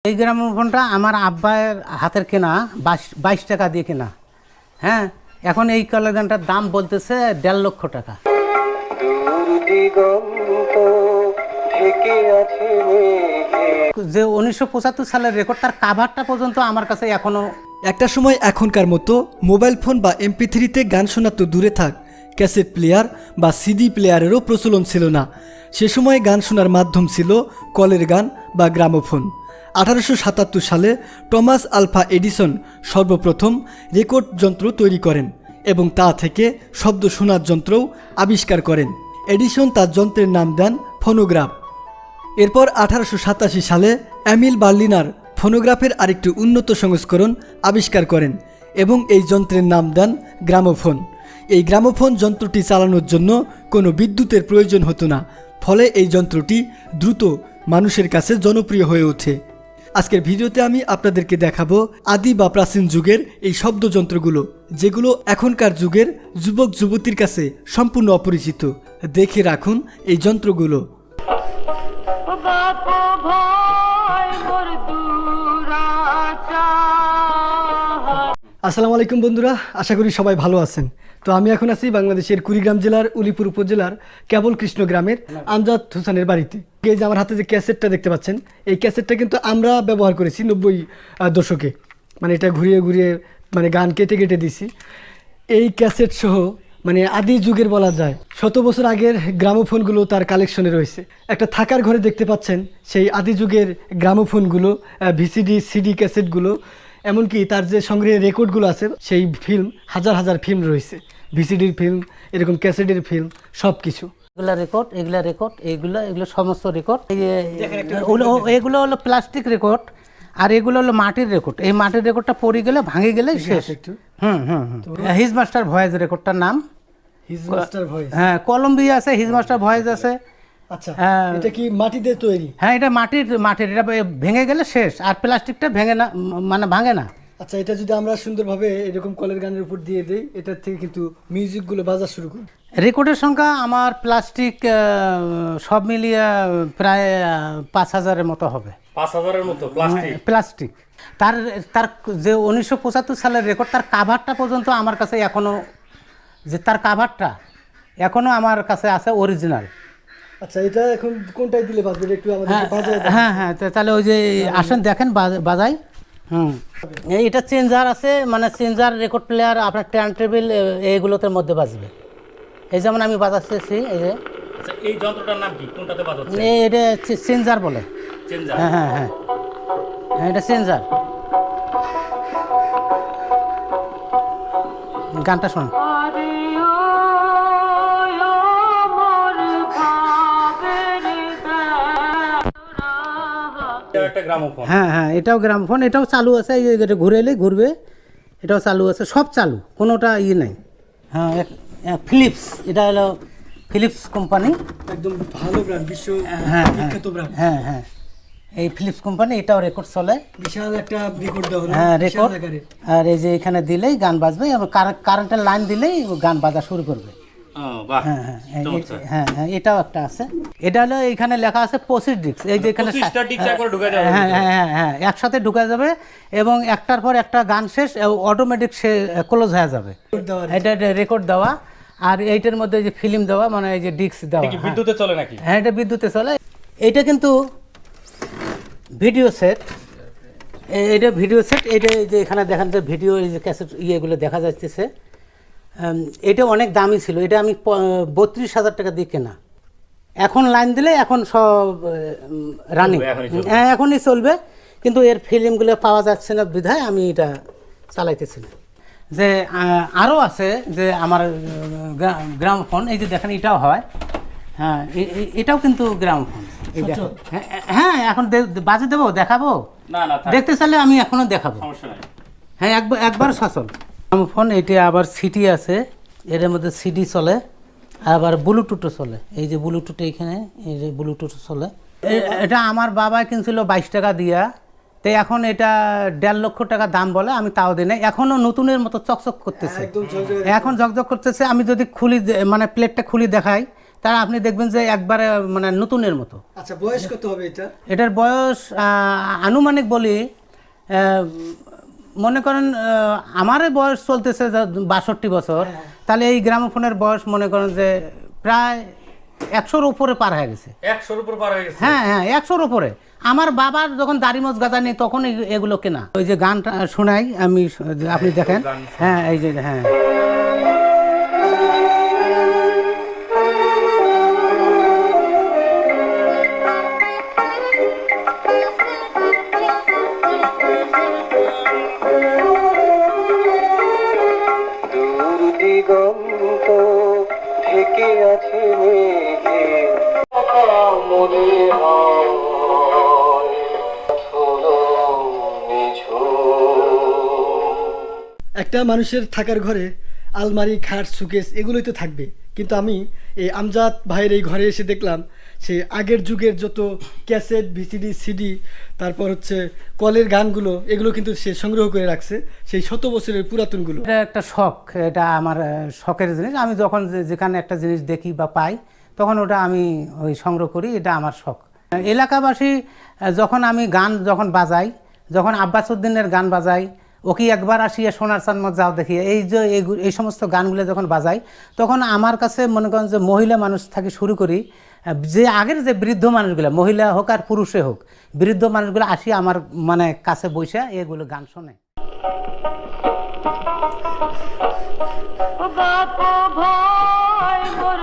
এই গ্রামোফোনটা আমার আব্বার হাতের কেনা 22 টাকা দিয়ে কেনা। হ্যাঁ, এখন এই কলের গানটার দাম বলতেছে 1.5 লক্ষ টাকা। যে 1975 সালের রেকর্ড, তার কাভারটা পর্যন্ত আমার কাছে এখনো। একটা সময় এখনকার মতো মোবাইল ফোন বা MP3-তে গান শোনা তো দূরে থাক, ক্যাসেট প্লেয়ার বা সিডি প্লেয়ারেরও প্রচলন ছিল না। সে সময় গান শোনার মাধ্যম ছিল কলের গান বা গ্রামোফোন। 1877 সালে টমাস আলভা এডিসন সর্বপ্রথম রেকর্ড যন্ত্র তৈরি করেন এবং তা থেকে শব্দ শোনার যন্ত্রও আবিষ্কার করেন। এডিসন তার যন্ত্রের নাম দেন ফোনোগ্রাফ। এরপর 1887 সালে এমিল বার্লিনার ফোনোগ্রাফের আরেকটি উন্নত সংস্করণ আবিষ্কার করেন এবং এই যন্ত্রের নাম দেন গ্রামোফোন। এই গ্রামোফোন যন্ত্রটি চালানোর জন্য কোনো বিদ্যুতের প্রয়োজন হতো না, ফলে এই যন্ত্রটি দ্রুত মানুষের কাছে জনপ্রিয় হয়ে ওঠে। আজকের ভিডিওতে আমি আপনাদেরকে দেখাবো আদি বা প্রাচীন যুগের এই শব্দযন্ত্রগুলো, যেগুলো এখনকার যুগের যুবক যুবতীর কাছে সম্পূর্ণ অপরিচিত। দেখে রাখুন এই যন্ত্রগুলো। আসসালামু আলাইকুম বন্ধুরা, আশা করি সবাই ভালো আছেন। তো আমি এখন আছি বাংলাদেশের কুড়িগ্রাম জেলার উলিপুর উপজেলার কেবল কৃষ্ণ গ্রামের আমজাদ হোসেনের বাড়িতে। এই যে আমার হাতে যে ক্যাসেটটা দেখতে পাচ্ছেন, এই ক্যাসেটটা কিন্তু আমরা ব্যবহার করেছি 90 দশকে। মানে এটা ঘুরিয়ে ঘুরিয়ে মানে গান কেটে কেটে দিছি। এই ক্যাসেট সহ মানে আদি যুগের বলা যায়, 100 বছর আগের গ্রামোফোনগুলো তার কালেকশনে রয়েছে। একটা থাকার ঘরে দেখতে পাচ্ছেন সেই আদি যুগের গ্রামোফোনগুলো, ভিসিডি সিডি ক্যাসেটগুলো, এমনকি তার যে সংগ্রহের রেকর্ডগুলো আছে সেই ফিল্ম, হাজার হাজার ফিল্ম রয়েছে, ভিসিডির ফিল্ম, এরকম ক্যাসেটের ফিল্ম, সব কিছু। এগুলো সমস্ত রেকর্ড। এগুলো হলো প্লাস্টিক রেকর্ড, আর এগুলো হলো মাটির রেকর্ড। এই মাটির রেকর্ডটা পড়ে গেলে ভাঙে গেলে শেষ। হিজ মাস্টার ভয়েস রেকর্ডটার নাম। হিজ মাস্টার ভয়েস, হ্যাঁ, কলম্বিয়া আছে, হিজ মাস্টার ভয়েস আছে। আচ্ছা, এটা কি মাটিতে তৈরি? হ্যাঁ, এটা মাটির। এটা ভেঙে গেলে শেষ, আর প্লাস্টিকটা ভেঙে না, মানে ভাঙে না। আচ্ছা, এটা যদি আমরা সুন্দরভাবে এরকম কলের গানের উপর দিয়ে দেই, এটার থেকে কিন্তু মিউজিকগুলো বাজা শুরু করে। রেকর্ডের সংখ্যা আমার প্লাস্টিক সব মিলিয়ে প্রায় 5000-এর মতো হবে। 5000-এর মতো প্লাস্টিক। তার তার যে 1975 সালের রেকর্ড, তার কাভারটা পর্যন্ত আমার কাছে এখনো, যে তার কাভারটা এখনো আমার কাছে আছে অরিজিনাল। আচ্ছা, এটা এখন কোনটাই দিলে বাজবে একটু আমাদের বাজায়? হ্যাঁ হ্যাঁ, তাহলে ওই যে আসেন দেখেন বাজাই। এটা চেঞ্জার আছে, মানে চেঞ্জার রেকর্ড প্লেয়ার আপনার টার্ন টেবিল এইগুলোতে মধ্যে বাজবে। এই যেমন আমি বাজাচ্ছি, এই যে। আচ্ছা, এই যন্ত্রটার নাম কি? কোনটাতে বাজাচ্ছেন? এটা চেঞ্জার বলে। চেঞ্জার? হ্যাঁ হ্যাঁ হ্যাঁ, এটা চেঞ্জার। গানটা শোন। হ্যাঁ হ্যাঁ, এটাও গ্রামোফোন, এটাও চালু আছে। এই যে ঘুরে এলেই ঘুরবে, এটাও চালু আছে, সব চালু, কোনোটা নাই। হ্যাঁ, ফিলিপস, এটা হলো ফিলিপস কোম্পানি, একদম ভালো ব্র্যান্ড, বিশ্ব বিখ্যাত ব্র্যান্ড। হ্যাঁ হ্যাঁ, এই ফিলিপস কোম্পানি, এটাও রেকর্ড চলে। বিশাল একটা রেকর্ড দেওয়া হলো। হ্যাঁ, রেকর্ড। আর এই যে এখানে দিলেই গান বাজবে, এবং কারেন্টের লাইন দিলেই গান বাজা শুরু করবে। হ্যাঁ হ্যাঁ হ্যাঁ হ্যাঁ, এটাও একটা আছে। এটা হলো এখানে লেখা আছে 25 ডিস্ক। এই যে এখানে হ্যাঁ হ্যাঁ হ্যাঁ, একসাথে ঢুকে যাবে এবং একটার পর একটা গান শেষ, অটোমেটিক সে ক্লোজ হয়ে যাবে। এটা রেকর্ড দেওয়া, আর এইটার মধ্যে যে ফিল্ম দেওয়া, মানে এই যে ডিস্ক দেওয়া। বিদ্যুতে চলে নাকি? হ্যাঁ, এটা বিদ্যুতে চলে। এইটা কিন্তু ভিডিও সেট। এটা ভিডিও সেট। এটা যে এখানে দেখেন যে ভিডিও, এই যে ক্যাসেট ইয়েগুলো দেখা যাচ্ছে, এটা অনেক দামি ছিল। এটা আমি 32,000 টাকা দিয়ে কেনা। এখন লাইন দিলে এখন সব রানিং, হ্যাঁ এখনই চলবে, কিন্তু এর ফিল্মগুলো পাওয়া যাচ্ছে না বিধায় আমি এটা চালাইতেছি না। যে আরও আছে যে আমার গ্রামোফোন, এই যে দেখেন এটাও হয়। হ্যাঁ, এটাও কিন্তু গ্রামোফোন। এই দেখো, হ্যাঁ এখন বাজে দেবো, দেখাবো? না না, দেখতে চাইলে আমি এখনো দেখাবো। সমস্যা নাই। হ্যাঁ, একবার সচল গ্রামোফোন। এটা আবার সিটি আছে, এর মধ্যে সিডি চলে, আবার ব্লুটুথও চলে। এই যে ব্লুটুথ, এইখানে এই যে ব্লুটুথ চলে। এটা আমার বাবা কিনছিল 22 টাকা দিয়া, তো এখন এটা 1.5 লক্ষ টাকা দাম বলে, আমি তাও দিই না। এখনও নতুনের মতো চকচক করতেছে, এখন ঝকঝক করতেছে। আমি যদি খুলি, মানে প্লেটটা খুলি দেখাই, তারা আপনি দেখবেন যে একবারে মানে নতুনের মতো। আচ্ছা, বয়স কত হবে এটা? এটার বয়স আনুমানিক বলি, মনে করেন আমার বয়স চলতেছে 62 বছর, তাহলে এই গ্রামোফোনের বয়স মনে করেন যে প্রায় 100-র উপরে পার হয়ে গেছে। 100-র উপর পার হয়ে গেছে। হ্যাঁ হ্যাঁ, 100-র উপরে। আমার বাবার যখন দাড়ি মোজ গাদা নেই তখন এগুলো কেনা। ওই যে গানটা শোনাই আমি, আপনি দেখেন। হ্যাঁ এই যে, হ্যাঁ দূর দিগন্ত থেকে আছে মেঘে মনে হয় শোনো নিঝুম। একটা মানুষের থাকার ঘরে আলমারি, খাট, সুকেস এগুলোই তো থাকবে, কিন্তু আমি এই আমজাদ ভাইয়ের এই ঘরে এসে দেখলাম সে আগের যুগের যত ক্যাসেট, ভিসিডি, সিডি, তারপর হচ্ছে কলের গানগুলো, এগুলো কিন্তু সে সংগ্রহ করে রাখছে, সেই 100 বছরের পুরাতনগুলো। এটা একটা শখ, এটা আমার শখের জিনিস। আমি যখন যেখানে একটা জিনিস দেখি বা পাই তখন ওটা আমি ওই সংগ্রহ করি, এটা আমার শখ। এলাকাবাসী যখন আমি গান যখন বাজাই, যখন আব্বাস উদ্দিনের গান বাজাই, ও কি একবার আসিয়া সোনার চাঁদমত যাও দেখি, এই যে এই সমস্ত গানগুলো যখন বাজাই, তখন আমার কাছে মনে করেন যে মহিলা মানুষ থেকে শুরু করি, যে আগের যে বৃদ্ধ মানুষগুলো, মহিলা হোক আর পুরুষে হোক, বৃদ্ধ মানুষগুলো আসি আমার মানে কাছে বসে এগুলো গান শোনে। বাপ ভয় মোর